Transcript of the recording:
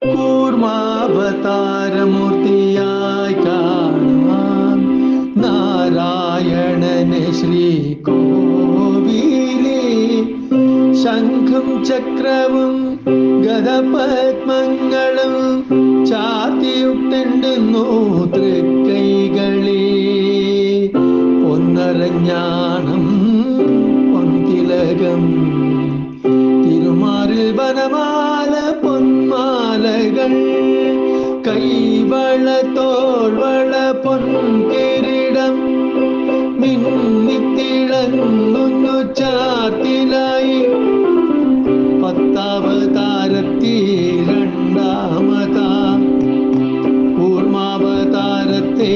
കൂർമാവതാരമൂർത്തിയായി കാണാം നാരായണനെ ശ്രീകോവിലേ. ശംഖും ചക്രവും ഗദപത്മങ്ങളും ചാർത്തിയിട്ടുണ്ടെന്നു തൃക്കൈകളെ. പൊന്നരഞ്ഞാണം പൊൻതിലകം തിരുമാറിൽ വനമാല പൊന്മാലകൾ. കൈവള തോൾവള പൊൻകിരീടം മിന്നിത്തിളങ്ങുന്നു ചാർത്തിലായി. പത്താവതാരത്തിൽ രണ്ടാമതാ കൂർമാവതാരത്തെ